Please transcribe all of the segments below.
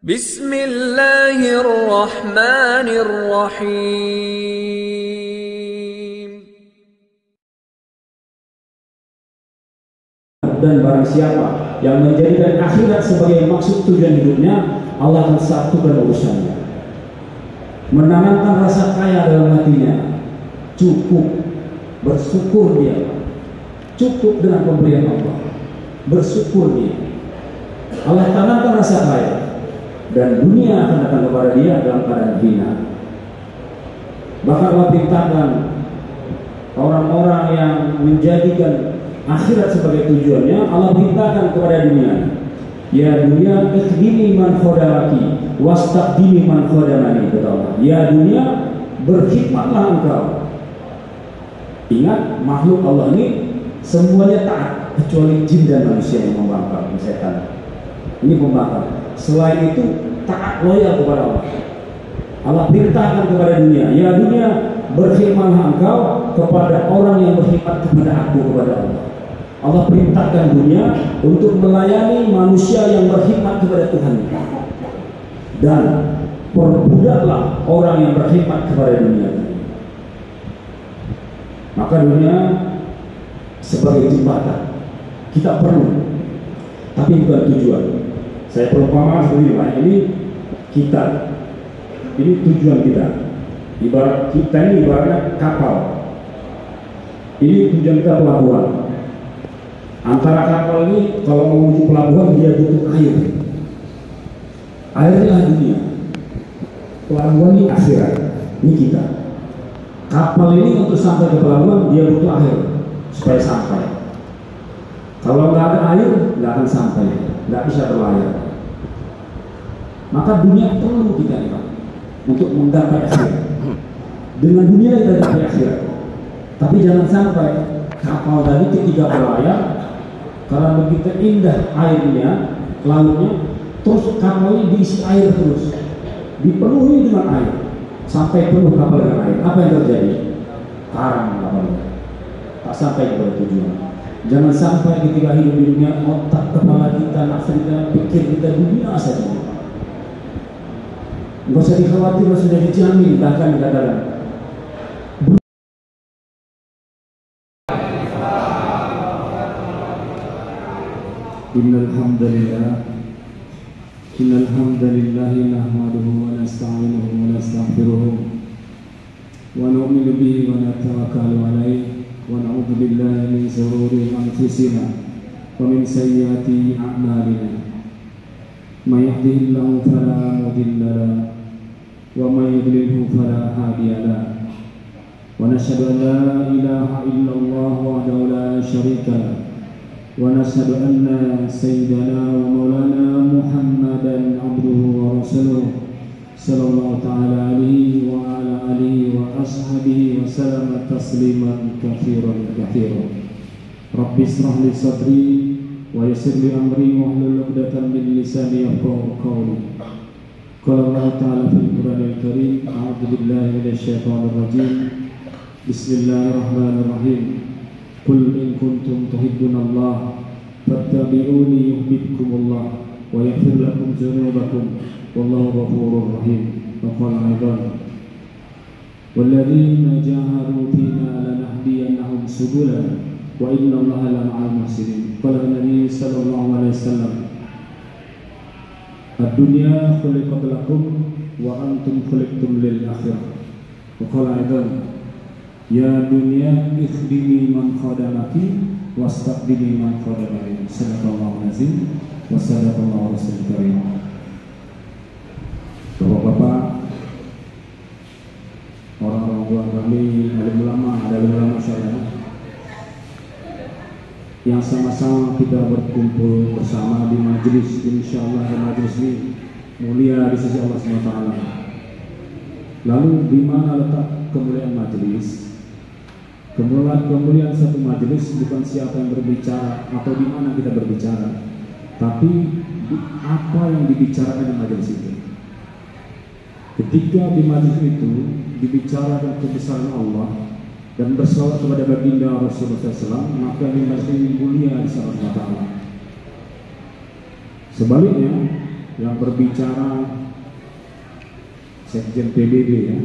Bismillahirrahmanirrahim. Dan barang siapa yang menjadikan akhirat sebagai maksud tujuan hidupnya, Allah akan satukan urusannya. Menanamkan rasa kaya dalam hatinya, cukup bersyukur dia, cukup dengan pemberian Allah, bersyukur dia. Allah tanamkan rasa kaya, dan dunia akan datang kepada dia dalam keadaan hina. Bahkan Allah perintahkan orang-orang yang menjadikan akhirat sebagai tujuannya, Allah perintahkan kepada dunia, ya dunia, ikhdimi man khodamaki wastaqdimi man khodamani, kata Allah. Ya dunia, berkhidmatlah engkau. Ingat, makhluk Allah ini semuanya taat kecuali jin dan manusia yang membangkang, setan. Ini pembangkang. Selain itu taat loyal kepada Allah. Allah perintahkan kepada dunia, ya dunia, berkhidmatlah engkau kepada orang yang berkhidmat kepada aku, kepada Allah. Allah perintahkan dunia untuk melayani manusia yang berkhidmat kepada Tuhan. Dan perbudaklah orang yang berkhidmat kepada dunia. Maka dunia sebagai jembatan kita perlu, tapi bukan tujuan. Saya perumpamaan seperti ini kita, ini tujuan kita. Ibarat kita ini ibaratnya kapal. Ini tujuan kita pelabuhan. Antara kapal ini kalau mau menuju pelabuhan dia butuh air. Airnya dunia. Pelabuhan ini akhirat. Ini kita. Kapal ini untuk sampai ke pelabuhan dia butuh air supaya sampai. Kalau nggak ada air nggak akan sampai, nggak bisa berlayar. Maka dunia perlu kita ini, Pak, untuk menggapai akhirat. Dengan dunia kita dapat akhirat. Tapi jangan sampai kapal tadi ketika berlayar, karena begitu indah airnya, lautnya, terus kapalnya diisi air terus, dipenuhi dengan air sampai penuh kapal dengan air. Apa yang terjadi? Karam kapalnya, tak sampai kepada tujuan. Jangan sampai ketika hidup di dunia, otak kepala kita, nafsu kita, pikir kita dunia saja. Nggak usah dikhawatir, sudah dijamin, bahkan dikatakan. Innal hamdalillah nahmaduhu wa nasta'inuhu wa nastaghfiruh wa nu'minu bihi wa natawakkalu alayhi wa na'udzu billahi min shururi anfusina wa min sayyiati a'malina. May yahdihillahu fala mudilla lahu wa may yudlilhu fala hadiya lahu. Wa nashhadu an la ilaha illallah wahdahu la syarika lahu wa nashhadu anna sayyidana wa maulana Muhammadan abduhu wa rasuluh sallallahu ta'ala alaihi wa ala alihi wa ashabihi wa sallam tasliman katsiran katsiran. Rabbi ishrah li sadri wa yassir li amri wahlul 'uqdatam min lisani yafqahu qawli. Qala Allah ta'ala fil Qur'anil Karim, a'udzu billahi minasy syaithanir rajim. Bismillahirrahmanirrahim. Qul in kuntum tuhibbunallaha fattabi'uni yuhibbukumullah wa yaghfir lakum dzunubakum wallahu ghafurur rahim. Wa qala aidan walladzina jahadu fina lanahdiyannahum subulana wa innallaha lama'al muhsinin. Qala Nabi sallallahu alaihi wasallam, ad-dunya khuliqat lakum wa antum khuliqtum lil akhirah. Wa qala aidan ya dunya ikhdimi man khadamaki wastaqdimi man khadamani. Sadaqallahu azim wa sadaqallahu rasulul karim. Bapak-bapak, orang-orang tua kami, alim ulama syariah yang sama-sama kita berkumpul bersama di majelis, insyaallah majelis ini mulia di sisi Allah SWT. Lalu di mana letak kemuliaan majelis? Kemuliaan satu majelis bukan siapa yang berbicara atau di mana kita berbicara, tapi apa yang dibicarakan di majelis itu. Ketika di majelis itu dibicarakan kebesaran Allah dan bersalawat kepada baginda Rasulullah SAW, maka di majelis ini mulia di sisi Allah SWT. Sebaliknya, yang berbicara Sekjen PBB ya.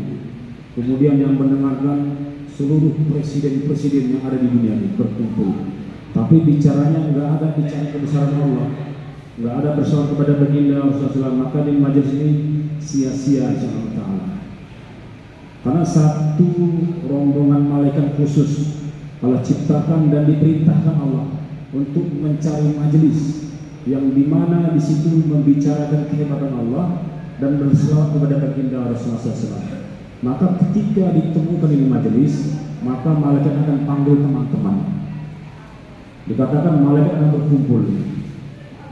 Kemudian yang mendengarkan seluruh presiden-presiden yang ada di dunia ini berkumpul. Tapi bicaranya nggak ada bicara kebesaran Allah, nggak ada bersoal kepada baginda Rasulullah. Maka di majelis ini sia-sia insyaallah taala. Karena satu rombongan malaikat khusus Allah ciptakan dan diperintahkan Allah untuk mencari majelis yang dimana di situ membicarakan kehebatan Allah dan berselawat kepada baginda Rasulullah SAW. Maka ketika ditemukan ini majelis, maka malaikat akan panggil teman-teman. Dikatakan malaikat akan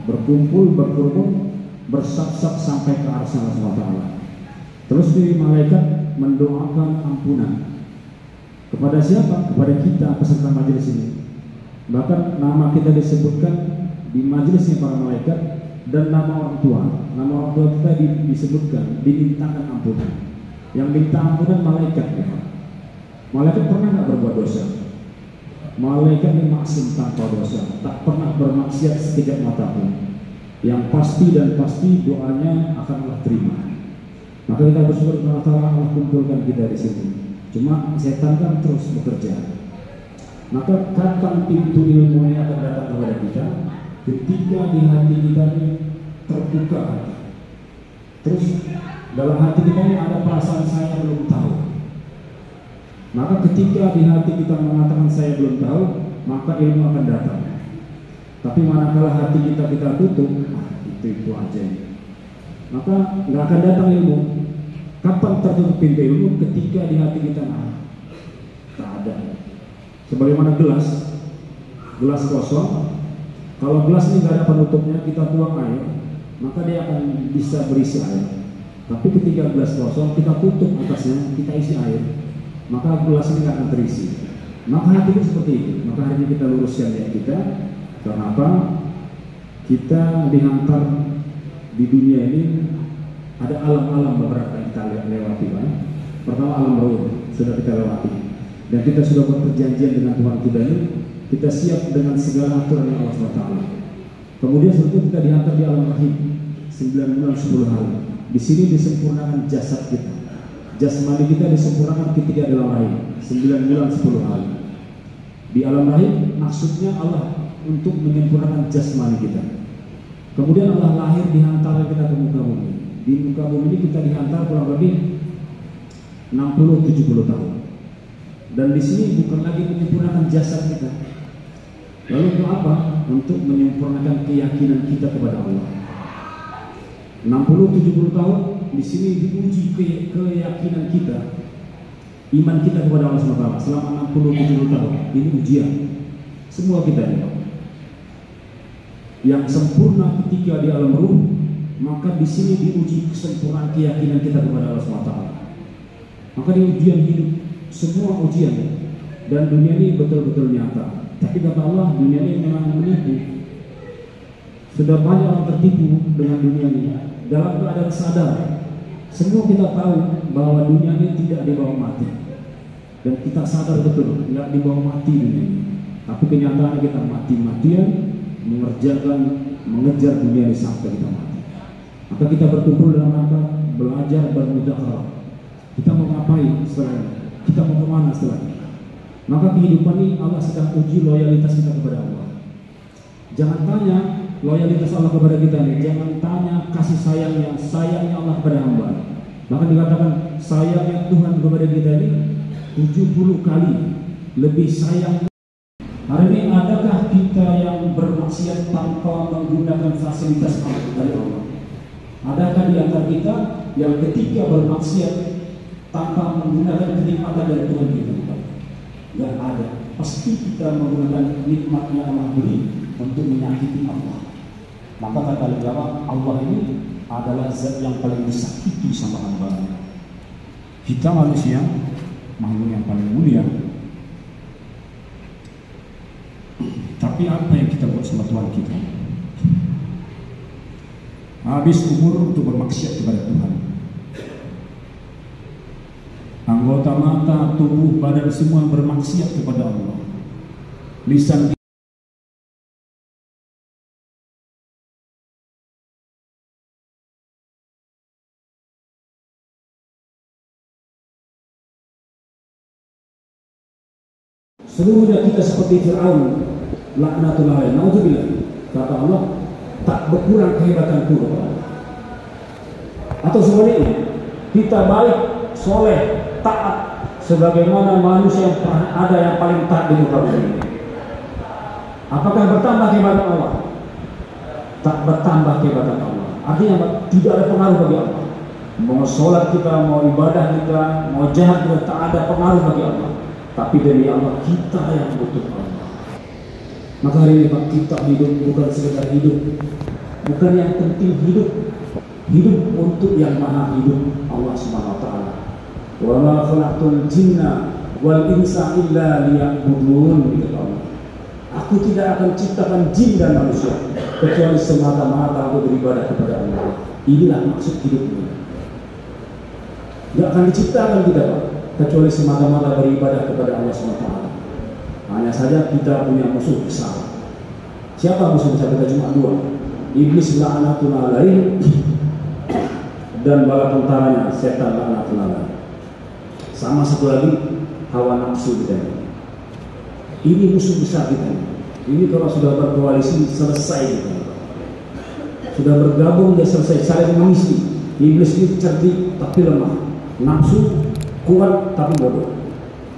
berkumpul, bersap-sap sampai ke arsy Allah SWT. Terus di malaikat mendoakan ampunan kepada siapa? Kepada kita peserta majelis ini. Bahkan nama kita disebutkan di majelisnya para malaikat dan nama orang tua. Nama orang tua kita disebutkan, dimintakan ampunan. Yang minta ampunan malaikat ya. Malaikat pernah nggak berbuat dosa? Malaikat ini maksum tanpa dosa, tak pernah bermaksiat sekejap mata pun. Yang pasti dan pasti doanya akan Allah terima. Maka kita bersyukur kepada Allah kumpulkan kita di sini. Cuma setan kan terus bekerja. Maka kapan pintu ilmu ini akan datang kepada kita? Ketika di hati kita ini terbuka. Terus dalam hati kita ini ada perasaan saya belum tahu. Maka ketika di hati kita mengatakan saya belum tahu, maka ilmu akan datang. Tapi manakala hati kita tutup, itu aja. Maka nggak akan datang ilmu. Kapan tertutup pintu ilmu? Ketika di hati kita tak ada. Sebagaimana gelas kosong. Kalau gelas ini nggak ada penutupnya, kita tuang air, maka dia akan bisa berisi air. Tapi ketika gelas kosong, kita tutup atasnya, kita isi air, maka gelas ini akan terisi. Maka hati kita seperti itu. Maka hari ini kita luruskan ya kita. Kenapa? Kita dihantar di dunia ini ada alam-alam beberapa yang kita lewati kan? Pertama alam roh sudah kita lewati. Dan kita sudah berperjanjian dengan Tuhan kita ini. Kita siap dengan segala aturan yang Allah SWT. Kemudian setelah kita dihantar di alam rahim 9 bulan 10 hari. Di sini disempurnakan jasad kita. Jasmani kita disempurnakan ketika dalam rahim 9 bulan 10 hari. Di alam rahim maksudnya Allah untuk menyempurnakan jasmani kita. Kemudian Allah lahir dihantar kita ke muka bumi. Di muka bumi ini kita dihantar kurang lebih 60-70 tahun. Dan di sini bukan lagi menyempurnakan jasad kita. Lalu untuk apa? Untuk menyempurnakan keyakinan kita kepada Allah. 60-70 tahun di sini diuji keyakinan kita, iman kita kepada Allah SWT selama 60-70 tahun. Ini ujian semua kita ini. Yang sempurna ketika di alam ruh, maka di sini diuji kesempurnaan keyakinan kita kepada Allah SWT. Maka di ujian hidup, semua ujian, dan dunia ini betul-betul nyata. Tapi kata Allah, dunia ini memang menipu. Sudah banyak orang tertipu dengan dunia ini. Dalam keadaan sadar, semua kita tahu bahwa dunia ini tidak dibawa mati. Dan kita sadar betul, tidak dibawa mati dunia ini. Tapi kenyataannya kita mati-matian mengejar dunia ini sampai kita mati. Maka kita berkumpul dalam rangka belajar bermudzakarah. Kita mau ngapain setelah ini? Kita mau kemana setelah ini? Maka kehidupan ini Allah sedang uji loyalitas kita kepada Allah. Jangan tanya loyalitas Allah kepada kita ini, jangan tanya kasih sayangnya Allah kepada hamba. Maka dikatakan sayangnya Tuhan kepada kita ini 70 kali lebih sayang. Hari ini adakah kita yang bermaksiat tanpa menggunakan fasilitas dari Allah? Adakah di antara kita yang ketika bermaksiat tanpa menggunakan kenikmatan dari Tuhan kita? Tidak ada. Pasti kita menggunakan nikmatnya Allah beri untuk menyakiti Allah. Maka kata ulama, Allah ini adalah zat yang paling disakiti sama hamba. Kita manusia, makhluk yang paling mulia. Tapi apa yang kita buat sama Tuhan kita? Habis umur untuk bermaksiat kepada Tuhan. Anggota mata, tubuh, badan semua bermaksiat kepada Allah. Lisan seluruhnya kita seperti Fir'aun, laknatullah alaih, naudzubillah. Kata Allah, tak berkurang kehebatanku kepada Allah. Atau sebaliknya, kita baik, soleh, taat, sebagaimana manusia yang pernah ada yang paling taat di muka bumi ini. Apakah bertambah kehebatan Allah? Tak bertambah kehebatan Allah. Artinya tidak ada pengaruh bagi Allah. Mau sholat kita, mau ibadah kita, mau jahat kita, tak ada pengaruh bagi Allah. Tapi demi Allah, kita yang butuh Allah. Maka hari ini Pak, kita hidup bukan sekedar hidup, bukan yang penting hidup, hidup untuk yang maha hidup, Allah Subhanahu Wa Taala. Wa ma khalaqtul jinna wal insa illa liya'budun, kata Allah. Aku tidak akan ciptakan jin dan manusia kecuali semata-mata untuk beribadah kepada Allah. Inilah maksud hidupnya. Tidak akan diciptakan kita Pak, kecuali semata-mata beribadah kepada Allah SWT. Hanya saja kita punya musuh besar. Siapa musuh besar kita? Cuma dua, iblis laknatullah alaih dan bala tentaranya setan laknatullah alaih. Sama satu lagi, hawa nafsu kita. Ini musuh besar kita. Ini kalau sudah berkoalisi selesai kita. Sudah bergabung dia selesai, saling mengisi. Iblis ini cerdik tapi lemah, nafsu kuat tapi bodoh.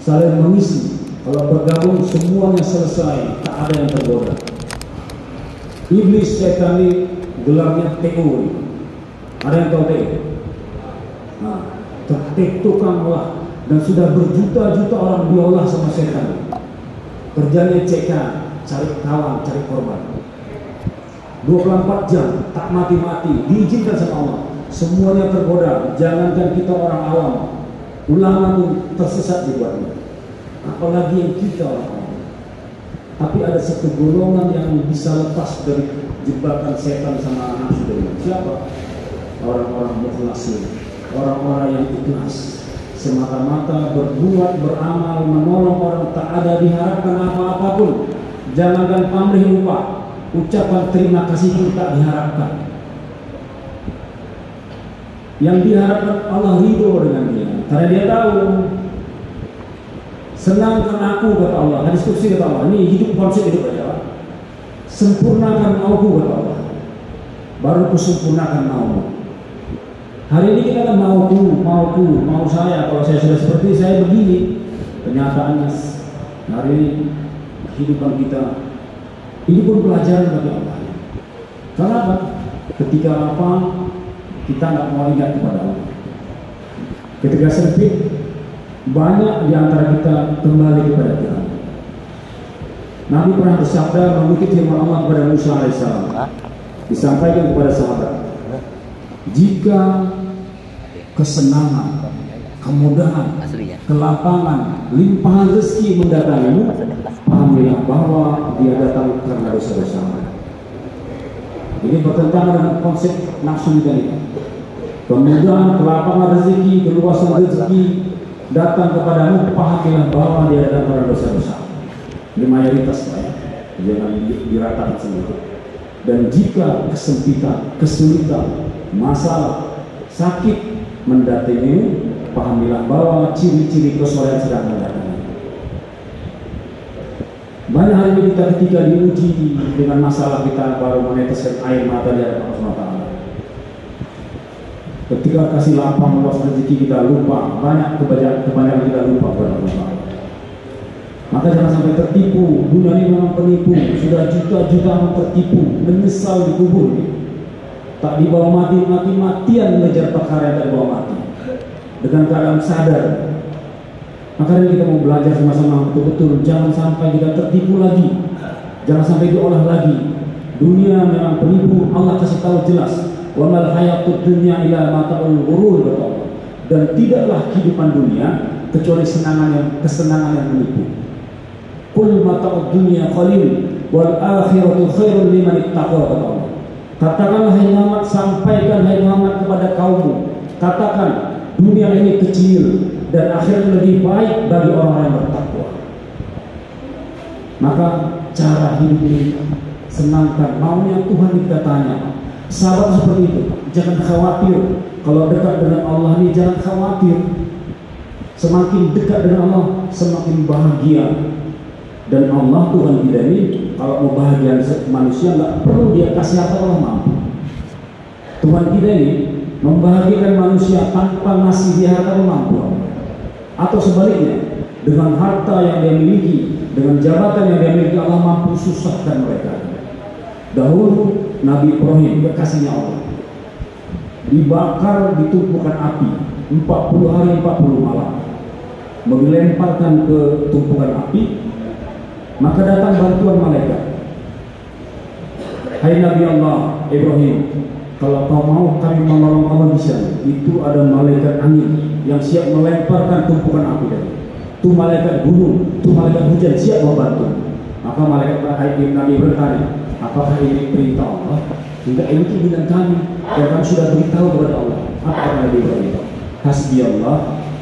Saling mengisi. Kalau bergabung semuanya selesai, tak ada yang tergoda. Iblis setan ini gelarnya TO. Ada yang tahu TO? Nah, tukang olah, dan sudah berjuta-juta orang diolah sama setan. Kerjanya CK, cari kawan, cari korban. 24 jam, tak mati-mati, diizinkan sama Allah. Semuanya tergoda, jangankan kita orang awam, ulama pun tersesat dibuatnya. Apalagi yang kita orang awam. Tapi ada satu golongan yang bisa lepas dari jebakan setan sama nafsu dari siapa? Orang-orang mukhlasin, orang-orang yang ikhlas, semata-mata berbuat, beramal, menolong orang, tak ada diharapkan apa-apapun. Jangankan pamrih upah, ucapan terima kasih pun tak diharapkan. Yang diharapkan Allah ridho dengan dia, karena dia tahu senangkan aku, kata Allah. Hadis qudsi kata Allah, ini hidup konsep hidup aja. Sempurnakan mauku, kata Allah, baru kusempurnakan maumu. Hari ini kita kan mauku, mau saya. Kalau saya sudah seperti saya begini, kenyataannya hari ini kehidupan kita ini pun pelajaran bagi Allah. Kenapa? Ketika apa kita nggak mau ingat kepada Allah. Ketika sempit, banyak di antara kita kembali kepada Tuhan. Nabi pernah bersabda mengutip firman Allah kepada Musa alaihissalam, disampaikan kepada sahabat, jika kesenangan, kemudahan, kelapangan, limpahan rezeki mendatangimu, pahamilah bahwa dia datang karena dosa-dosa. Ini bertentangan dengan konsep nafsu kita ini. Kemudahan, kelapangan rezeki, keluasan rezeki datang kepadamu, pahamilah bahwa dia datang karena dosa-dosa. Ini mayoritas Pak ya, jangan diratakan semua. Dan jika kesempitan, kesulitan, masalah, sakit mendatangimu, pahamilah bahwa ciri-ciri kesolehan sedang mendatangi. Banyak hari ini kita ketika diuji dengan masalah, kita baru meneteskan air mata di hadapan Allah SWT. Ketika kasih lapang luas rezeki kita lupa, banyak kebanyakan kita lupa kepada Allah. Maka jangan sampai tertipu. Dunia ini memang penipu. Sudah juta-juta orang tertipu, menyesal di kubur. Tak dibawa mati-matian mengejar perkara yang tak dibawa mati. Dengan keadaan sadar. Makanya kita mau belajar sama-sama betul-betul. Jangan sampai kita tertipu lagi. Jangan sampai diolah lagi. Dunia memang penipu. Allah kasih tahu jelas. Wa mal hayatud dunya illa mata'ul ghurur, kata Allah. Dan tidaklah kehidupan dunia kecuali kesenangan yang menipu. Qul mata'ud dunya qalil wal akhiratu khairun liman ittaqa, kata Allah. Katakanlah hai Muhammad, sampaikan hai Muhammad kepada kaummu, katakan dunia ini kecil dan akhirat lebih baik bagi orang yang bertakwa. Maka cara hidup ini senangkan, maunya Tuhan kita tanya. Sahabat seperti itu, jangan khawatir. Kalau dekat dengan Allah ini jangan khawatir. Semakin dekat dengan Allah, semakin bahagia. Dan Allah Tuhan kita ini kalau mau bahagia manusia nggak perlu dia kasih harta, Allah mampu. Tuhan kita ini membahagiakan manusia tanpa ngasih dia harta, Allah mampu. Atau sebaliknya, dengan harta yang dia miliki, dengan jabatan yang dia miliki, Allah mampu susahkan mereka. Dahulu Nabi Ibrahim kekasihnya Allah dibakar di tumpukan api 40 hari 40 malam, dilemparkan ke tumpukan api. Maka datang bantuan malaikat. Hai Nabi Allah Ibrahim, kalau kau mau kami menolong Allah di sana, itu ada malaikat angin yang siap melemparkan tumpukan api tadi. Itu malaikat gunung, itu malaikat hujan siap membantu. Maka malaikat Nabi bertanya, apakah ini perintah Allah? Enggak, ini keinginan kami. Dan kami sudah beritahu kepada Allah. Apa kata Nabi Ibrahim? Hasbi Allah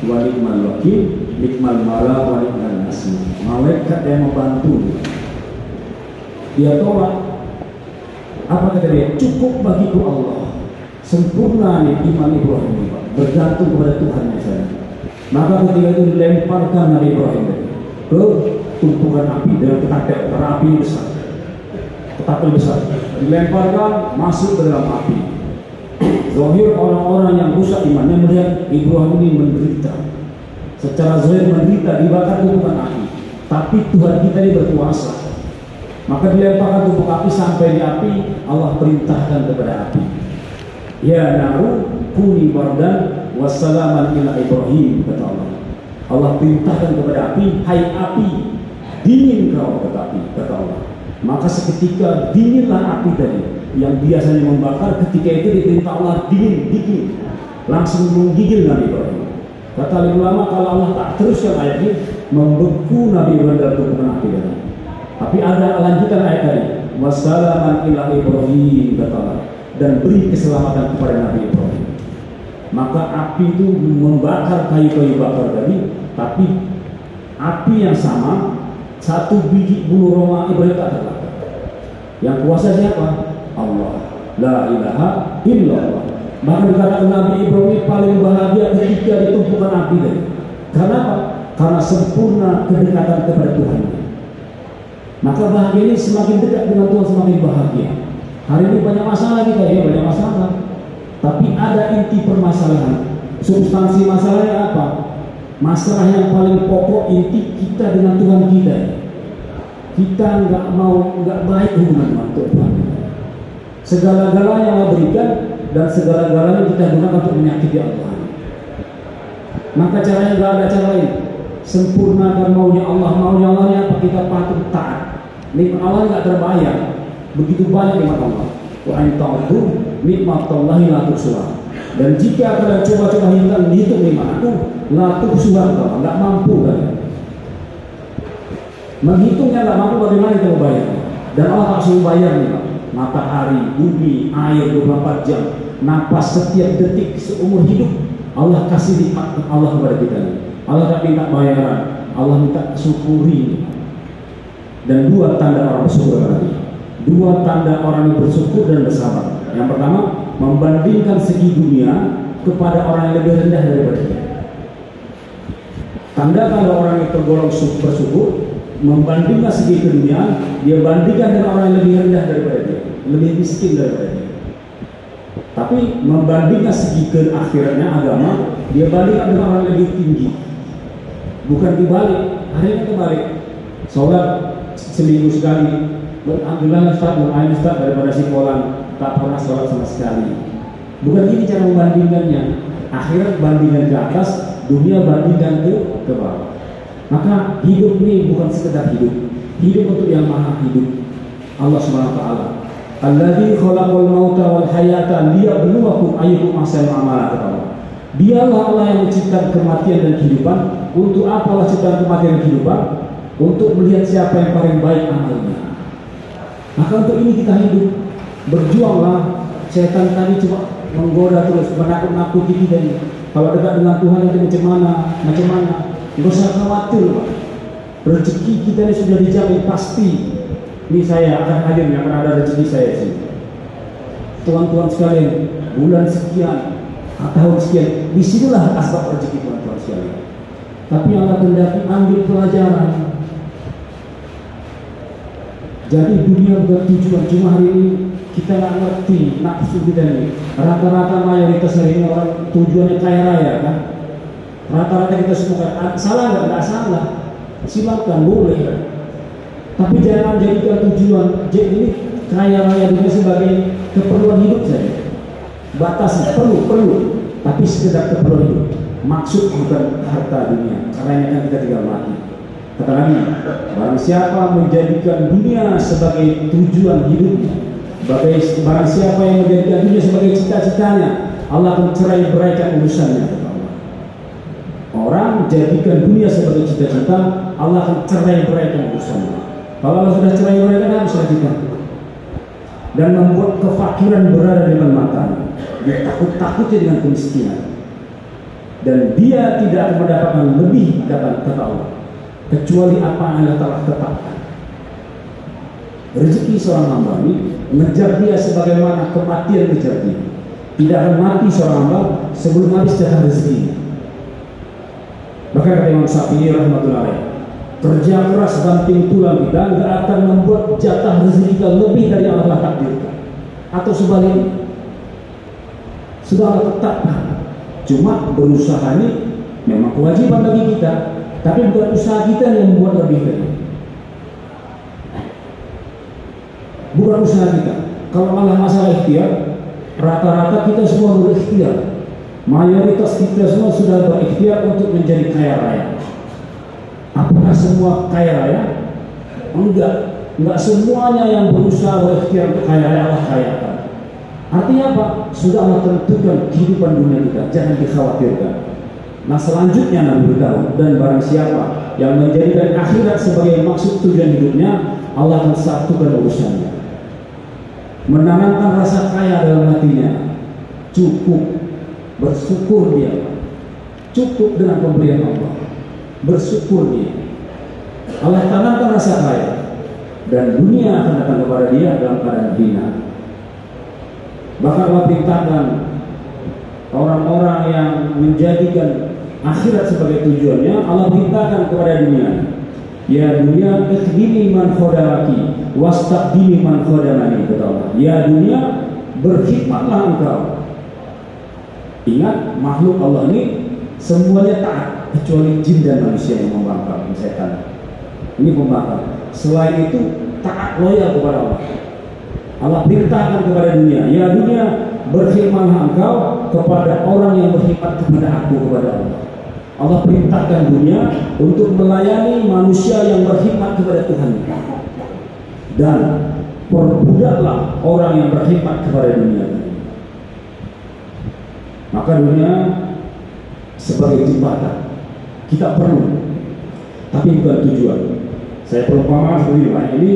wa ni'mal wakil, nikmal mala wa ni'mal nasir. Malaikat yang membantu. Dia tolak. Apa kata dia? Cukup bagiku Allah. Sempurna nih iman Ibrahim ini, Pak. Bergantung kepada Tuhan saya. Maka ketika itu dilemparkan Nabi Ibrahim ke tumpukan api dengan ketapel, karena api besar. Ketapel besar. Dilemparkan masuk ke dalam api. Zahir orang-orang yang rusak imannya melihat Ibrahim ini menderita. Secara zahir menderita dibakar tumpukan api. Tapi Tuhan kita ini berkuasa. Maka dilemparkan tumpuk api sampai di api, Allah perintahkan kepada api. Ya naru kuni bardan wassalaman ila Ibrahim, kata Allah. Allah perintahkan kepada api, hai api, dingin kau, kata Allah. Maka seketika dinginlah api tadi yang biasanya membakar, ketika itu diperintah Allah dingin, langsung menggigil Nabi Ibrahim. Kata ulama, kalau Allah tak teruskan ayat ini, membeku Nabi Ibrahim dalam tumpukan api tadi. Tapi ada lanjutan ayat tadi, wassalaman ila Ibrahim, kata Allah, dan beri keselamatan kepada Nabi Ibrahim. Maka api itu membakar kayu-kayu bakar tadi, tapi api yang sama, satu biji bulu roma Ibrahim tak terbakar. Yang kuasa siapa? Allah. La ilaha illallah. Maka dikatakan Nabi Ibrahim paling bahagia ketika ditumpukan api tadi. Karena apa? Karena sempurna kedekatan kepada Tuhan. Maka bahagia ini semakin dekat dengan Tuhan, semakin bahagia. Hari ini banyak masalah kita, ya banyak masalah. Tapi ada inti permasalahan. Substansi masalahnya apa? Masalah yang paling pokok, inti kita dengan Tuhan kita. Kita nggak baik hubungan dengan Tuhan. Segala-galanya Allah berikan dan segala-galanya kita gunakan untuk menyakiti Allah. Maka caranya nggak ada cara lain. Sempurnakan maunya Allah. Maunya Allah apa? Kita patuh taat. Nikmat Allah nggak terbayar. Begitu banyak nikmat Allah. Wa anta'udu nikmatallahi la tuhsuha. Dan jika kalian coba-coba hitung nikmat aku, la tuhsuha, nggak mampu kalian. Menghitungnya nggak mampu, bagaimana kita mau bayar? Dan Allah tak suruh bayar nih, Pak. Matahari, bumi, air 24 jam, napas setiap detik seumur hidup, Allah kasih nikmat Allah kepada kita nih. Allah tak minta bayaran, Allah minta syukuri. Dan dua tanda orang bersyukur tadi. Dua tanda orang yang bersyukur dan bersabar. Yang pertama, membandingkan segi dunia kepada orang yang lebih rendah daripada dia. Tanda-tanda orang yang tergolong bersyukur, membandingkan segi ke dunia, dia bandingkan dengan orang yang lebih rendah daripada dia, lebih miskin daripada dia. Tapi membandingkan segi ke akhiratnya, agama, dia bandingkan dengan orang yang lebih tinggi. Bukan dibalik, hari ini kebalik. Sholat seminggu sekali, alhamdulillah Ustaz, mulai Ustaz daripada si Polan tak pernah sholat sama sekali. Bukan ini cara membandingkannya. Akhirat bandingkan ke atas, dunia bandingkan ke bawah. Maka hidup ini bukan sekedar hidup. Hidup untuk yang maha hidup, Allah Subhanahu wa taala. Alladzi khalaqal mauta wal hayata liyabluwakum ayyukum ahsanu amala. Dialah Allah yang menciptakan kematian dan kehidupan. Untuk apa Allah ciptakan kematian dan kehidupan? Untuk melihat siapa yang paling baik amalnya. Maka untuk ini kita hidup. Berjuanglah. Setan tadi cuma menggoda terus, menakut-nakuti kita ini. Kalau dekat dengan Tuhan itu macam mana? Nggak usah khawatir, Pak. Rezeki kita ini sudah dijamin pasti. Ini saya akan hadir, yang akan ada rezeki saya sih. Tuan-tuan sekalian, bulan sekian, tahun sekian, disinilah asbab rezeki tuan-tuan sekalian. Tapi Allah kendaki ambil pelajaran. Jadi dunia bukan tujuan. Cuma hari ini kita nggak ngerti nafsu kita ini. Rata-rata mayoritas hari ini orang tujuannya kaya raya kan. Rata-rata kita semua salah nggak? Nggak salah. Silakan, boleh. Tapi jangan jadikan tujuan. Jadi ini kaya raya dunia sebagai keperluan hidup saja. Batasi perlu, tapi sekedar keperluan hidup. Maksud bukan harta dunia. Karena ini kan kita tinggal mati. Kata Nabi, barang siapa menjadikan dunia sebagai tujuan hidupnya, barang siapa yang menjadikan dunia sebagai cita-citanya, Allah akan cerai beraikan urusannya. Orang jadikan dunia sebagai cita-cita, Allah akan cerai beraikan urusannya. Kalau Allah sudah cerai beraikan, habislah kita. Dan membuat kefakiran berada di depan matanya. Dia takut-takutnya dengan kemiskinan. Dan dia tidak akan mendapatkan lebih, kata Allah, kecuali apa yang Allah telah tetapkan. Rezeki seorang hamba ini mengejar dia sebagaimana kematian mengejar dia. Tidak akan mati seorang hamba sebelum habis jatah rezekinya. Bahkan kata Imam Syafi'i rahmatullahi alaih, kerja keras banting tulang kita tidak akan membuat jatah rezeki kita lebih dari yang Allah takdirkan. Atau sebaliknya, sudah Allah tetapkan. Cuma berusaha ini memang kewajiban bagi kita. Tapi bukan usaha kita yang membuat lebih dari. Bukan usaha kita. Kalau Allah masalah ikhtiar, rata-rata kita semua berikhtiar. Mayoritas kita semua sudah berikhtiar untuk menjadi kaya raya. Apakah semua kaya raya? Enggak semuanya yang berusaha berikhtiar untuk kaya raya Allah kayakan. Artinya apa? Sudah Allah tentukan kehidupan dunia kita. Jangan dikhawatirkan. Nah selanjutnya Nabi beritahu, dan barang siapa yang menjadikan akhirat sebagai maksud tujuan hidupnya, Allah akan satukan urusannya. Menanamkan rasa kaya dalam hatinya, cukup bersyukur dia, cukup dengan pemberian Allah, bersyukur dia. Allah tanamkan rasa kaya, dan dunia akan datang kepada dia dalam keadaan hina. Bahkan Allah perintahkan orang-orang yang menjadikan akhirat sebagai tujuannya, Allah perintahkan kepada dunia, ya dunia ikhdimi man khodamaki wastaqdimi man khodamani, kata Allah. Ya dunia, berkhidmatlah engkau. Ingat, makhluk Allah ini semuanya taat kecuali jin dan manusia yang membangkang, setan. Ini pembangkang. Selain itu taat loyal kepada Allah. Allah perintahkan kepada dunia, ya dunia, berkhidmatlah engkau kepada orang yang berkhidmat kepada aku, kepada Allah. Allah perintahkan dunia untuk melayani manusia yang berkhidmat kepada Tuhan. Dan perbudaklah orang yang berkhidmat kepada dunia. Maka dunia sebagai jembatan kita perlu, tapi bukan tujuan. Saya perumpamaan seperti ini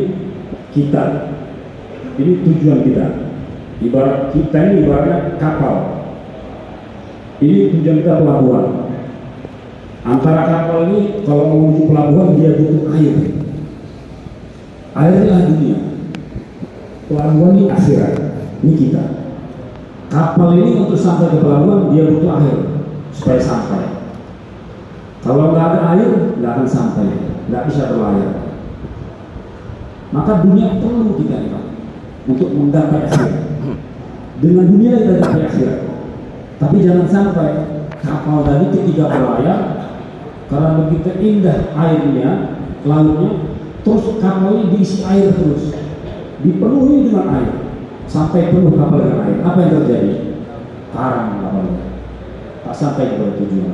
kita, ini tujuan kita. Ibarat kita ini ibaratnya kapal. Ini tujuan kita pelabuhan. Antara kapal ini kalau mau menuju pelabuhan dia butuh air. Airnya dunia. Pelabuhan ini akhirat. Ini kita. Kapal ini untuk sampai ke pelabuhan dia butuh air supaya sampai. Kalau nggak ada air nggak akan sampai, nggak bisa berlayar. Maka dunia perlu kita ini untuk menggapai akhirat. Dengan dunia kita dapat akhirat. Tapi jangan sampai kapal tadi ketika berlayar, karena begitu indah airnya, lautnya, terus kapal ini diisi air terus, dipenuhi dengan air sampai penuh kapal dengan air. Apa yang terjadi? Karam kapalnya, tak sampai kepada tujuan.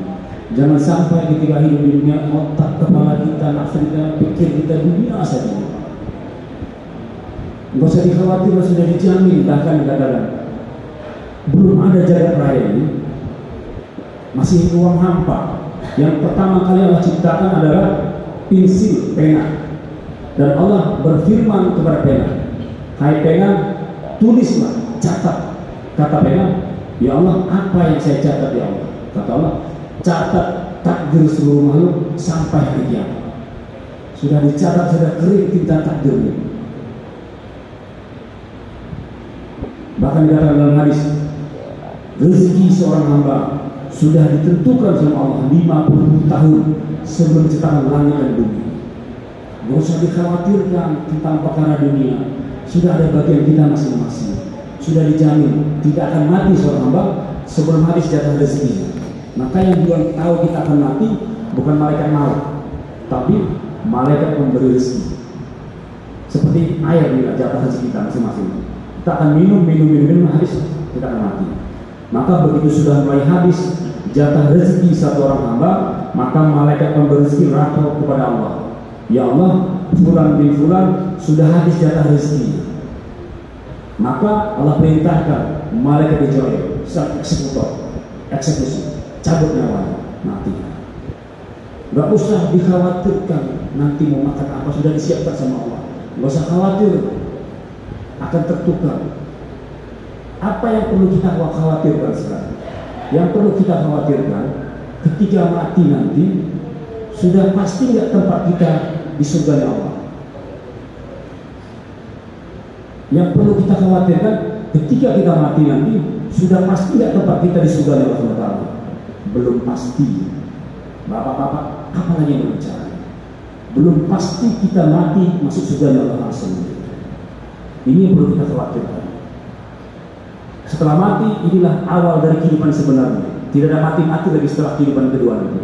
Jangan sampai ketika hidup di dunia otak kepala kita, nafsu kita, pikir kita dunia saja. Nggak usah dikhawatir, sudah dijamin. Bahkan dikatakan belum ada jagat raya ini, masih ruang hampa. Yang pertama kali Allah ciptakan adalah pensil, pena. Dan Allah berfirman kepada pena, hai pena, tulislah, catat. Kata pena, ya Allah, apa yang saya catat ya Allah? Kata Allah, catat takdir seluruh makhluk sampai hari kiamat. Sudah dicatat, sudah kering tinta takdirnya. Bahkan dikatakan dalam hadis, rezeki seorang hamba sudah ditentukan sama Allah 50 tahun sebelum ciptaan langit dan bumi. Nggak usah dikhawatirkan tentang perkara dunia. Sudah ada bagian kita masing-masing. Sudah dijamin tidak akan mati seorang hamba sebelum habis jatah rezeki. Maka yang bilang tahu kita akan mati bukan malaikat maut, tapi malaikat pemberi rezeki. Seperti air bila jatah rezeki kita masing-masing. Kita akan minum habis kita akan mati. Maka begitu sudah mulai habis jatah rezeki satu orang hamba, maka malaikat pemberi rezeki lapor kepada Allah. Ya Allah, fulan bin fulan sudah habis jatah rezeki. Maka Allah perintahkan malaikat Israil, sang eksekusi, cabut nyawanya, mati. Gak usah dikhawatirkan nanti mau makan apa, sudah disiapkan sama Allah. Gak usah khawatir akan tertukar. Apa yang perlu kita khawatirkan sekarang? Yang perlu kita khawatirkan ketika mati nanti sudah pasti nggak tempat kita di surga Allah. Yang perlu kita khawatirkan ketika kita mati nanti sudah pasti nggak tempat kita di surga Allah SWT. Belum pasti. Bapak-bapak, apa lagi yang berbicara? Belum pasti kita mati masuk surga Allah langsung. Ini yang perlu kita khawatirkan. Setelah mati, inilah awal dari kehidupan sebenarnya. Tidak ada mati-mati lagi setelah kehidupan kedua itu.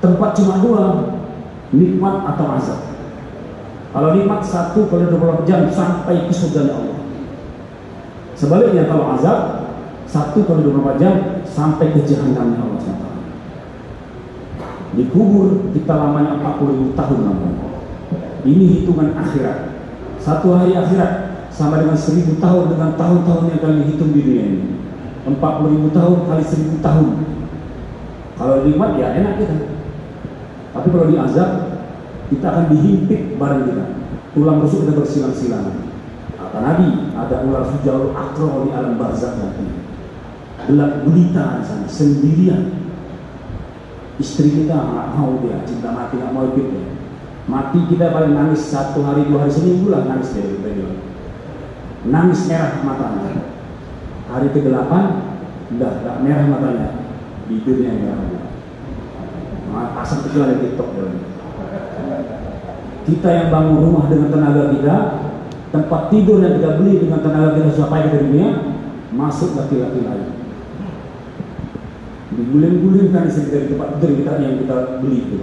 Tempat cuma dua, nikmat atau azab. Kalau nikmat 1 kali 24 jam sampai ke surga Allah. Sebaliknya kalau azab 1 kali 24 jam sampai ke jahanam Allah SWT. Dikubur kita lamanya 40.000 tahun lamanya. Ini hitungan akhirat. Satu hari akhirat sama dengan 1000 tahun dengan tahun-tahun yang kami hitung di dunia ini. 40.000 tahun kali 1000 tahun. Kalau nikmat ya enak kita. Tapi kalau diazab kita akan dihimpit badan kita. Tulang rusuk kita bersilang-silang. Kata Nabi, ada ular sujaul akro di alam barzakh nanti. Gelap gulita di sana sendirian. Istri kita nggak mau, dia cinta mati, nggak mau ikut dia. Mati kita paling nangis 1 hari 2 hari seminggu lah nangis dia. Nangis merah matanya. Hari ke-8 udah gak merah matanya, bibirnya yang merah. Pasang kecil ada TikTok ya. Kita yang bangun rumah dengan tenaga kita, tempat tidur yang kita beli dengan tenaga kita sampai ke dunia, masuk laki-laki lain. Diguling-gulingkan dari tempat tidur kita yang kita beli itu.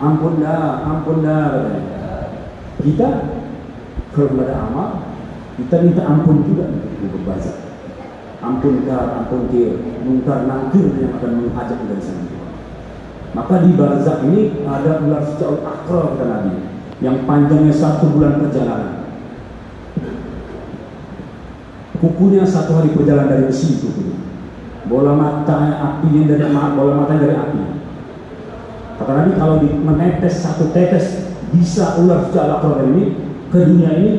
Ampun dah katanya. Kita kalau ada amal, kita minta ampun juga di berbazak. Ampun kar, ampun kir, mungkar nakir yang akan menghajat dari sana. Maka di barzakh ini ada ular sujaul akro kata Nabi, yang panjangnya 1 bulan perjalanan. Kukunya 1 hari perjalanan dari besi kukunya. Bola matanya apinya dari bola matanya dari api. Kata Nabi kalau menetes 1 tetes bisa ular sujaul akro ini ke dunia ini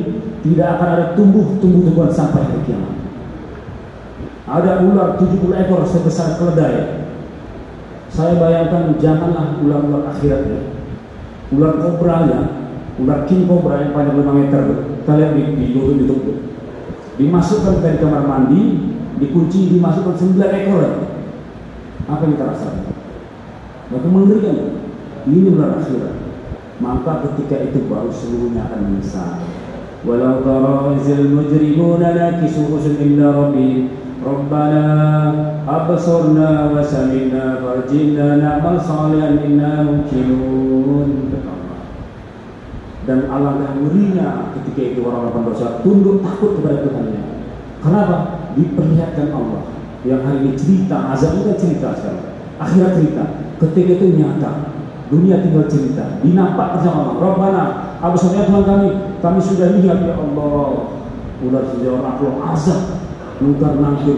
tidak akan ada tumbuh-tumbuhan sampai hari kiamat. Ada ular 70 ekor sebesar keledai. Saya bayangkan janganlah ular-ular akhiratnya. Ular kobra ya, ular king kobra yang panjang 5 meter. Kita lihat di YouTube. Dimasukkan dari kamar mandi, dikunci, dimasukkan 9 ekor. Apa yang kita rasakan? Maka mengerikan. Ini ular akhirat. Maka ketika itu baru seluruhnya akan menyesal. Walau tara izil mujrimuna nakisu rusul inda rabbihim Rabbana absorna wa sami'na farjina na'mal salihan inna mungkinun. Dan alangkah ngerinya ketika itu orang-orang berdosa tunduk takut kepada Tuhannya. Kenapa? Diperlihatkan Allah. Yang hari ini cerita, azab itu cerita sekarang. Akhirat cerita. Ketika itu nyata. Dunia tinggal cerita, dinampak bersama Allah. Rabbana, absornya Tuhan kami sudah lihat ya Allah. Ular sujaul akro azab, mungkar nakir.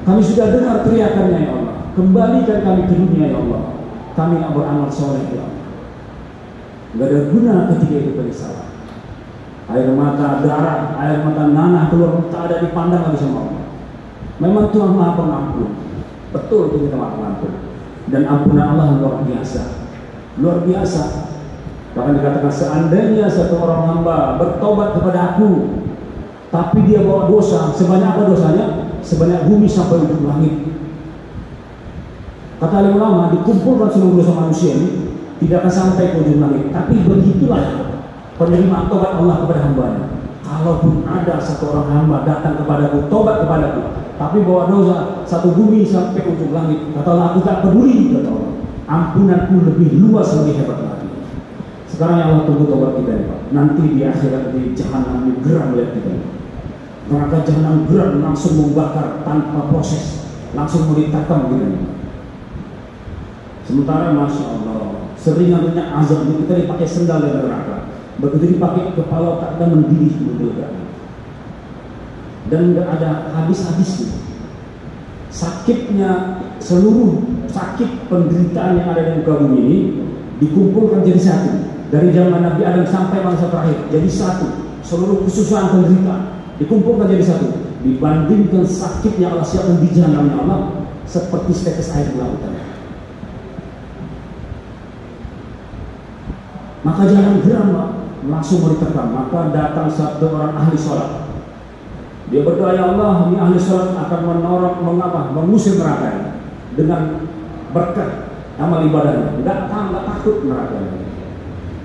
Kami sudah dengar teriakannya ya Allah. Kembalikan kami ke dunia ya Allah. Kami nak beramal soleh ya Allah. Gak ada guna ketika itu penyesalan. Air mata darah, air mata nanah keluar, tak ada dipandang lagi sama Allah. Memang Tuhan Maha Pengampun. Betul itu kita Maha Pengampun. Dan ampunan Allah luar biasa. Luar biasa. Bahkan dikatakan seandainya satu orang hamba bertobat kepada aku, tapi dia bawa dosa, sebanyak apa dosanya? Sebanyak bumi sampai ujung langit. Kata alim ulama, dikumpulkan seluruh dosa manusia ini tidak akan sampai ke ujung langit. Tapi begitulah penerimaan tobat Allah kepada hambanya. Kalaupun ada satu orang hamba datang kepadaku, tobat kepadaku, tapi bawa dosa satu bumi sampai ujung langit, kata Allah, aku tak peduli, kata Allah. Ampunanku lebih luas, lebih hebat lagi. Sekarang yang Allah tunggu tobat kita ini, Pak. Nanti di akhirat di jahanam geram melihat kita. Neraka jahanam geram langsung membakar tanpa proses, langsung ditakam kita ini. Sementara Masya Allah, seringannya azab ini kita dipakai sendal dari neraka. Begitu dipakai kepala tak ada mendidih mendekat. Dan nggak ada habis-habisnya. Sakitnya, seluruh sakit penderitaan yang ada di muka bumi ini dikumpulkan jadi satu. Dari zaman Nabi Adam sampai masa terakhir jadi satu. Seluruh kesusahan penderitaan dikumpulkan jadi satu. Dibandingkan sakit yang Allah siapkan di jahanamnya Allah seperti setetes air di lautan. Maka jangan geram, Pak. Langsung mau ditekan. Maka datang satu orang ahli sholat. Dia berdoa, ya Allah, ini ahli sholat akan mengusir neraka dengan berkat amal ibadahnya. Enggak takut neraka.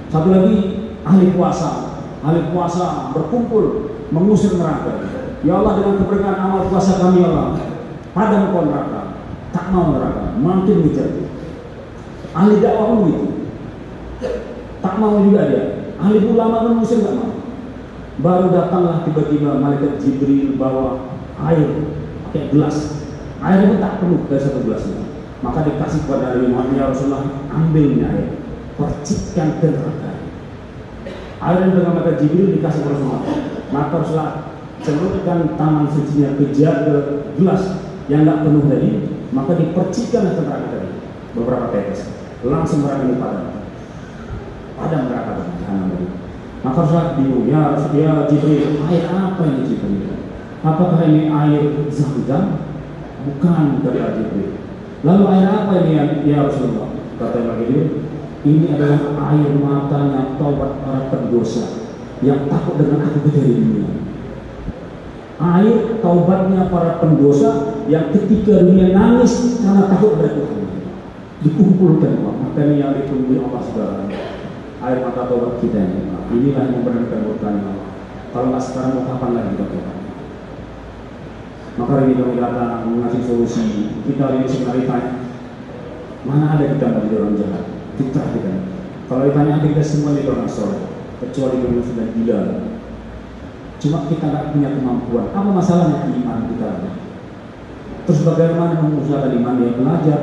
Satu lagi ahli puasa berkumpul mengusir neraka. Ya Allah, dengan keberkahan amal puasa kami, ya Allah, padam kau neraka. Tak mau neraka, makin ngejar. Ahli dakwah pun gitu. Tak mau juga dia. Ahli ulama pun mengusir nggak mau. Baru datanglah tiba-tiba malaikat Jibril bawa air pakai gelas. Air itu tak penuh dari satu gelasnya. Maka dikasih kepada Nabi Muhammad, ya Rasulullah, ambilnya air, percikkan ke neraka. Air yang dengan malaikat Jibril dikasih kepada Rasulullah. Maka Rasulullah celupkan tangan sucinya ke gelas yang nggak penuh tadi, maka dipercikkan ke neraka tadi beberapa tetes. Langsung neraka ini padam neraka tadi. Maka Rasulullah bingung, ya Jibril, air apa ini Jibril? Apakah ini air Zam-Zam? Bukan, dari Jibril. Lalu air apa ini ya Rasulullah? Kata Jibril, ini adalah air matanya taubat para pendosa yang takut dengan aku dari dunia. Air taubatnya para pendosa yang ketika dunia nangis karena takut dari Tuhan. Dikumpulkan, makanya yang ditunggu Allah saudara. Air mata taubat kita ini, inilah yang membenarkan bertanya Allah. Kalau nggak sekarang, mau kapan lagi kita tobat? Maka hari ini kami datang mengasih solusi. Kita hari ini sebenarnya tanya, mana ada kita bagi orang jahat? Fitrah kita. Kalau ditanya kita semua ini orang soleh, kecuali yang sudah gila. Cuma kita nggak punya kemampuan. Apa masalahnya iman kita? Terus bagaimana mengusahakan iman? Dia belajar,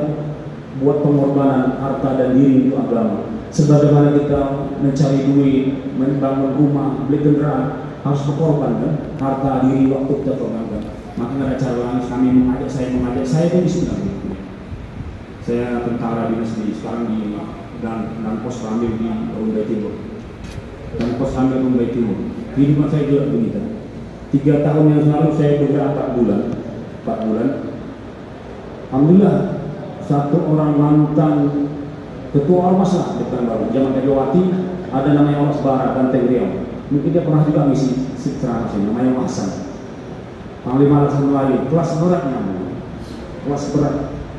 buat pengorbanan harta dan diri untuk agama. Sebagaimana kita mencari duit, membangun rumah, beli kendaraan, harus berkorban kan? Harta, diri, waktu kita korbankan. Maka ada cara lain kami mengajak saya itu di sini. Saya tentara dinas sekarang di dan pos Ramil di Rumbai Timur. Dan pos Ramil Rumbai Timur. Kehidupan saya juga begitu. 3 tahun yang lalu saya bergerak 4 bulan. Alhamdulillah, satu orang mantan ketua ormas lah di Pekanbaru, zaman Megawati, ada namanya Ormas Barat dan Riau. Mungkin dia pernah juga misi secara sini, namanya Hasan. Panglima Hasan Melayu, kelas beratnya, kelas berat,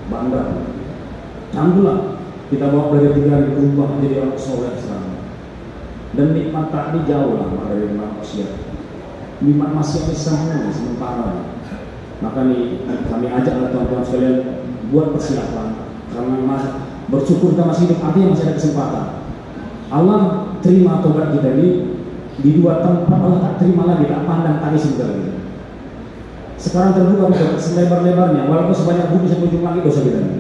bandar. Alhamdulillah, kita bawa belajar 3 hari berubah menjadi orang soleh sekarang. Dan nikmat tadi jauh lah dari nikmat manusia. Nikmat masih sama sementara. Maka nih kami ajak teman-teman sekalian buat persiapan karena bersyukur kita masih hidup, artinya masih ada kesempatan. Allah terima tobat kita ini di 2 tempat. Allah tak terima lagi, tak pandang tadi sebentar lagi. Sekarang terbuka selebar-lebarnya, walaupun sebanyak bumi sampai ujung langit dosa kita ini.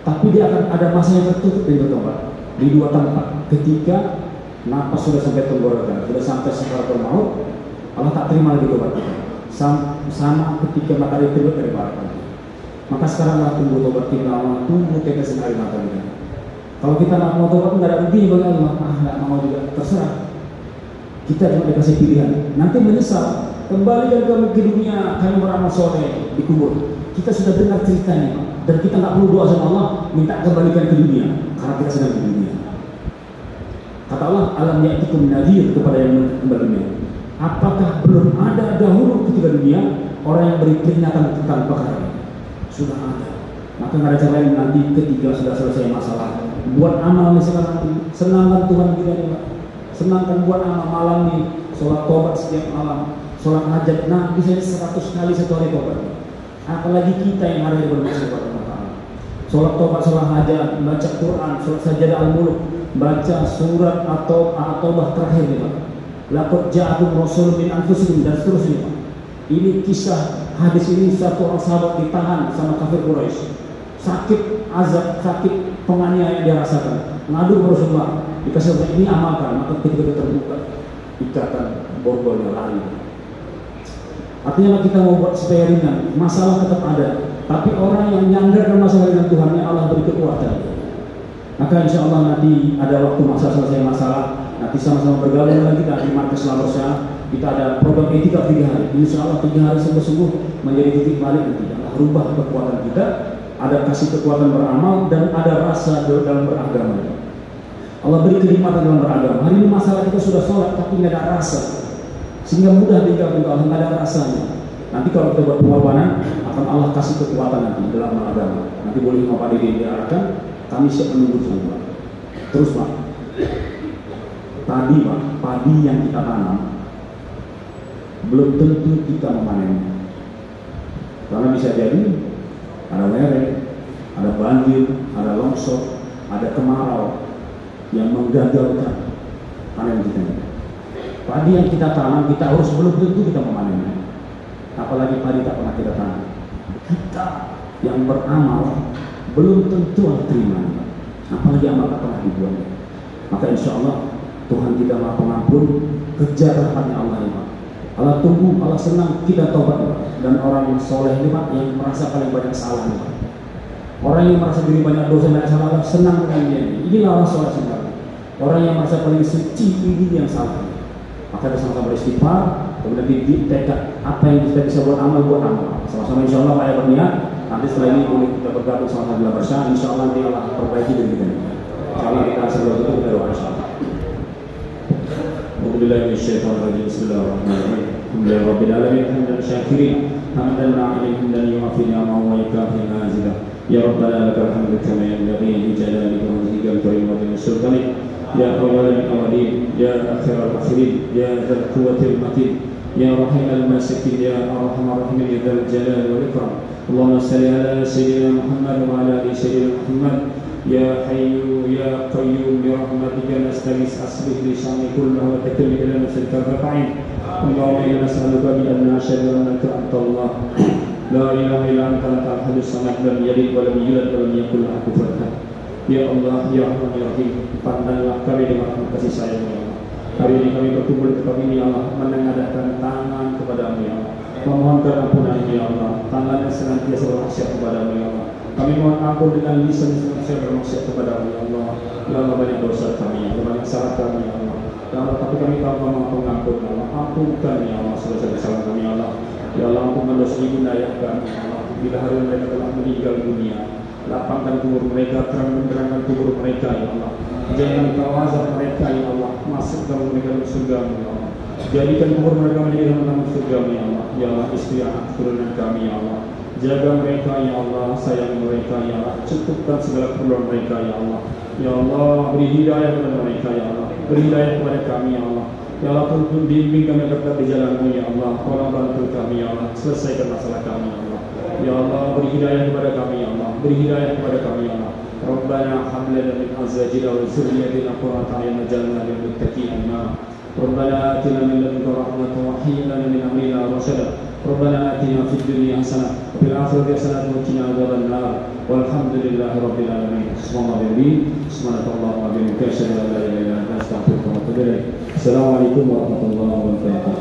Tapi dia akan ada masa yang tertutup pintu tobat di 2 tempat. Ketika napas sudah sampai tenggorokan, sudah sampai sakaratul maut, Allah tak terima lagi tobat kita. Sama ketika matahari terbit dari barat. Maka sekarang tunggu tobat kita, Allah tunggu tetesan air mata kita. Kalau kita nggak mau tobat, nggak ada rugi bagi Allah. Nggak mau juga, terserah. Kita cuma dikasih pilihan. Nanti menyesal, kembali dan ke dunia, kami beramal soleh di kubur. Kita sudah dengar ceritanya, dan kita nggak perlu doa sama Allah minta kembalikan ke dunia, karena kita sedang di dunia. Kata Allah, alam ya'tikum nadhir kepada yang kembali dunia. Apakah belum ada dahulu ketika dunia orang yang beri peringatan tentang perkara ini? Sudah ada. Maka nggak ada cara lain nanti ketika sudah selesai masalah, buat amal nih sekarang nanti, senangkan Tuhan kita nih Pak. Senangkan buat amal malam nih, sholat tobat setiap malam, sholat hajat, nah bisa 100 kali satu hari tobat. Apalagi kita yang hari ini bermaksud kepada Allah. Sholat tobat, sholat hajat, baca Quran, sholat sajadah al-muluk, baca surat atau At-Taubah terakhir nih Pak. Laqad ja'akum rasulun min anfusikum dan seterusnya Pak. Ini kisah hadis ini, satu orang sahabat ditahan sama kafir Quraisy. Sakit azab, sakit penganiayaan dia rasakan. Ngadu ke Rasulullah, dikasih tahu ini amalkan, maka ketika terbuka ikatan borgolnya lari. Artinya kita mau buat supaya ringan, masalah tetap ada, tapi orang yang nyandarkan masalah dengan Tuhannya, Allah beri kekuatan. Maka insya Allah nanti ada waktu masa selesai masalah, nanti sama-sama bergabung lagi kita di markas Larosa. Kita ada program etika 3 hari. Insya Allah 3 hari sungguh-sungguh menjadi titik balik nanti. Allah rubah kekuatan kita, ada kasih kekuatan beramal dan ada rasa dalam beragama. Allah beri kenikmatan dalam beragama. Hari ini masalah kita sudah sholat tapi nggak ada rasa, sehingga mudah digabung kalau nggak ada rasanya. Nanti kalau kita buat pengorbanan, akan Allah kasih kekuatan nanti dalam beragama. Nanti boleh Pak Dede diarahkan, kami siap menunggu semua. Terus Pak, tadi Pak, padi yang kita tanam belum tentu kita memanennya, karena bisa jadi ada lereng, ada banjir, ada longsor, ada kemarau yang menggagalkan panen kita. Padi yang kita tanam kita harus belum tentu kita memanennya, apalagi padi tak pernah kita tanam. Kita yang beramal belum tentu Allah terima, apalagi amal tak pernah dibuat. Maka insya Allah Tuhan kita Maha Pengampun, kejar rahmatnya Allah ini Pak. Allah tunggu, Allah senang kita tobat Pak. Dan orang yang soleh ini Pak, yang merasa paling banyak salah Pak. Orang yang merasa diri banyak dosa dan salah, Allah senang dengan dia. Inilah orang soleh sebenarnya. Orang yang merasa paling suci, ini yang salah. Maka kita sama-sama beristighfar, kemudian ditekad apa yang kita bisa buat amal. Sama-sama insya Allah Pak ya berniat. Nanti setelah ini boleh kita bergabung sama-sama dalam bersama. Insya Allah nanti Allah perbaiki diri kita. Insya Allah kita sebelum itu kita doa insya Allah. Alhamdulillah minasyaitonirrajim. Bismillahirrahmanirrahim. Alhamdulillah rabbil alamin, hamdan syakirin, hamdan na'imin, hamdan yu'afi ni'amahu wa yukafi mazidah. Ya Rabbana lakal hamdu kama yanbaghi li jalalika wa wajhikal karim wa li sultanik. Ya awwalan awwalin, ya akhiral akhirin, ya dzal quwwatil matin, ya rahimul masakin, ya arhamar rahimin, ya dzal jalal wal ikram. Allahumma shalli ala sayyidina Muhammad wa ala ali sayyidina Muhammad. Ya Hayyu Ya Qayyum bi rahmatika nastaghits aslih li sya'ni kullahu wa takfir lana syirka fa'in. Allahumma inna nas'aluka bi anna nashhadu annaka antallah la ilaha illa anta al-ahadus samad lam yalid wa lam yulad wa lam yakul lahu kufuwan ahad. Ya Allah ya Rahman ya Rahim, pandanglah kami dengan kasih sayang ya Allah. Hari ini kami berkumpul di tempat ini ya Allah, menengadahkan tangan kepada-Mu ya Allah, memohonkan ampunan ya Allah, tangannya senantiasa bermaksiat kepada-Mu ya Allah. Kami mohon ampun dengan lisan senantiasa bermaksiat kepada-Mu ya Allah. Ya Allah, banyak dosa kami, ya Allah, banyak salah kami ya Allah. Ya Allah, tapi kami tahu Kau Maha Pengampun ya Allah. Ampunkan ya Allah segala kesalahan kami ya Allah. Ya Allah, ampunkan dosa ibu dan ayah kami ya Allah. Bila hari mereka telah meninggal dunia, lapangkan kubur mereka, terang-terangkan kubur mereka ya Allah. Jangan Kau azab mereka ya Allah, masukkan mereka dalam surga-Mu ya Allah. Jadikan kubur mereka menjadi taman surga-Mu ya Allah. Ya Allah, istri anak keturunan kami ya Allah. Jaga mereka ya Allah, sayang mereka ya Allah, cukupkan segala keperluan mereka ya Allah. Ya Allah, beri hidayah kepada mereka ya Allah, beri hidayah kepada kami ya Allah. Ya Allah, tuntun bimbing kami tetap di jalan-Mu ya Allah. Tolong bantu kami ya Allah, selesaikan masalah kami ya Allah. Ya Allah, beri hidayah kepada kami ya Allah, beri hidayah kepada kami ya Allah. Rabbana hab lana min azwajina wa dhurriyyatina qurrata a'yun waj'alna lil muttaqina imama. Rabbana atina min ladunka rahmatan wa hayyi lana min amrina rashada. Rabbana atina fid dunya hasanah wa fil akhirati hasanah wa qina adzabannar. Walhamdulillahi rabbil alamin. Subhanallah wa bihamdihi, asyhadu an la ilaha illa anta, astaghfiruka wa atubu ilaik. Assalamualaikum warahmatullahi wabarakatuh.